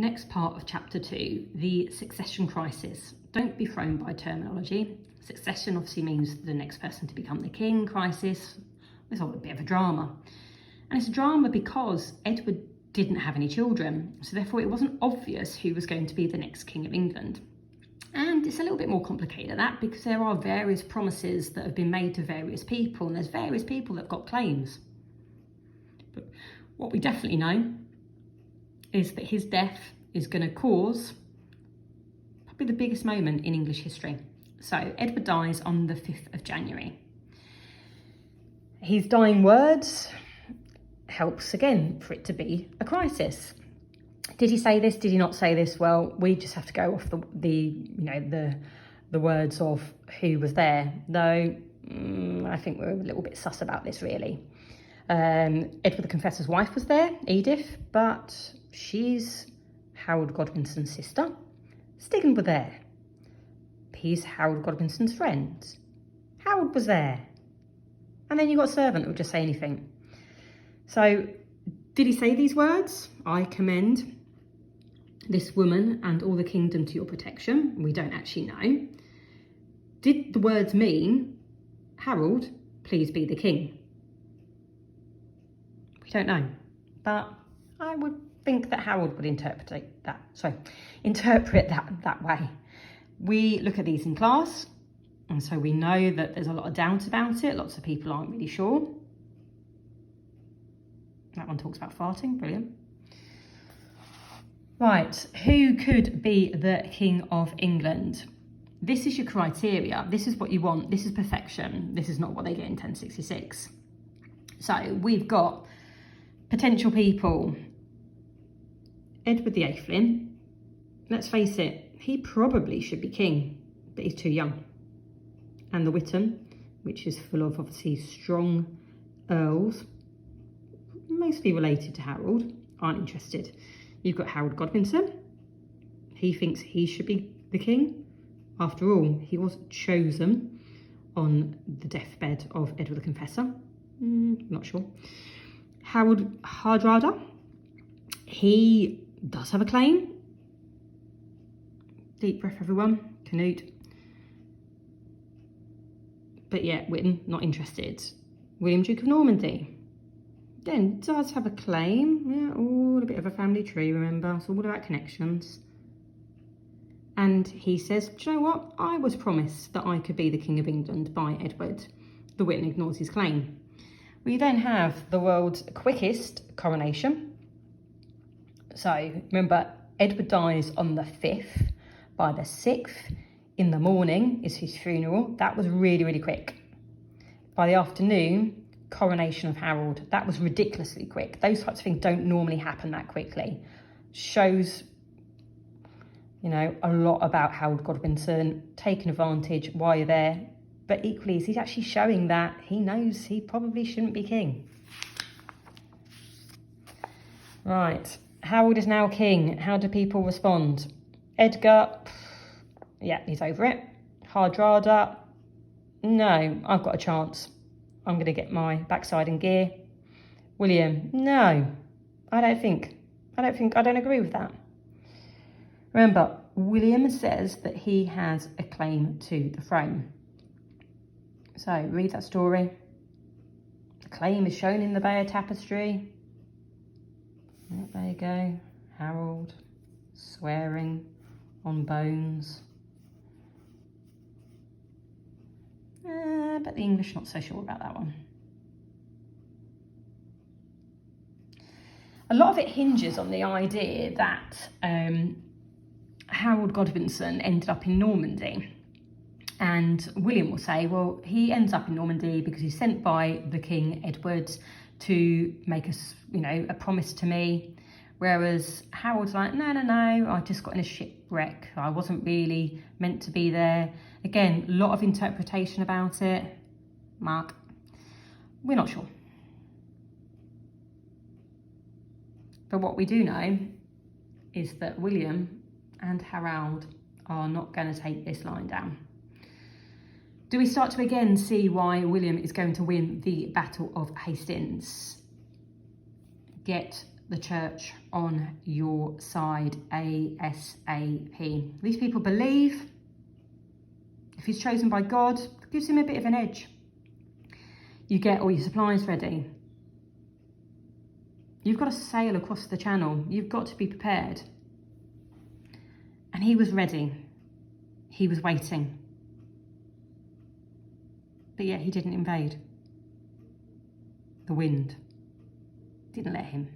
Next part of chapter 2, the succession crisis. Don't be thrown by terminology. Succession obviously means the next person to become the king. Crisis is a bit of a drama. And it's a drama because Edward didn't have any children, so therefore it wasn't obvious who was going to be the next king of England. And it's a little bit more complicated than that because there are various promises that have been made to various people, and there's various people that have got claims. But what we definitely know is that his death is going to cause probably the biggest moment in English history. So Edward dies on the 5th of January. His dying words helps again for it to be a crisis. Did he say this? Did he not say this? Well, we just have to go off the words of who was there. Though I think we're a little bit sus about this, really. Edward the Confessor's wife was there, Edith, but she's Harold Godwinson's sister. Stigand were there. He's Harold Godwinson's friend. Harold was there. And then you got a servant who would just say anything. So, did he say these words? I commend this woman and all the kingdom to your protection. We don't actually know. Did the words mean, Harold, please be the king? We don't know. But I would think that Harold would interpret that way. We look at these in class, and so we know that there's a lot of doubt about it. Lots of people aren't really sure. That one talks about farting, brilliant. Right, who could be the King of England? This is your criteria. This is what you want. This is perfection. This is not what they get in 1066. So we've got potential people. Edward VIII, let's face it, he probably should be king, but he's too young. And the Witham, which is full of obviously strong earls, mostly related to Harold, aren't interested. You've got Harold Godwinson. He thinks he should be the king. After all, he was chosen on the deathbed of Edward the Confessor. Not sure. Harold Hardrada. He does have a claim. Deep breath, everyone. Canute. But yeah, Witten, not interested. William, Duke of Normandy. Then does have a claim. Yeah, all a bit of a family tree, remember? It's all about connections. And he says, do you know what? I was promised that I could be the King of England by Edward. The Witten ignores his claim. We then have the world's quickest coronation. So remember, Edward dies on the 5th. By the 6th in the morning is his funeral. That was really, really quick. By the afternoon, coronation of Harold. That was ridiculously quick. Those types of things don't normally happen that quickly. Shows, a lot about Harold Godwinson, taking advantage while you're there. But equally, he's actually showing that he knows he probably shouldn't be king. Right, Harold is now king. How do people respond? Edgar, yeah, he's over it. Hardrada, no, I've got a chance. I'm going to get my backside in gear. William, no, I don't agree with that. Remember, William says that he has a claim to the throne. So, read that story. The claim is shown in the Bayeux Tapestry. There you go. Harold swearing on bones. But the English not so sure about that one. A lot of it hinges on the idea that Harold Godwinson ended up in Normandy. And William will say, well, he ends up in Normandy because he's sent by the King Edward to make a promise to me. Whereas Harold's like, no, I just got in a shipwreck. I wasn't really meant to be there. Again, a lot of interpretation about it. Mark, we're not sure. But what we do know is that William and Harold are not going to take this line down. Do we start to again see why William is going to win the Battle of Hastings? Get the church on your side ASAP. These people believe. If he's chosen by God, it gives him a bit of an edge. You get all your supplies ready. You've got to sail across the channel. You've got to be prepared. And he was ready. He was waiting. But yet he didn't invade. The wind didn't let him.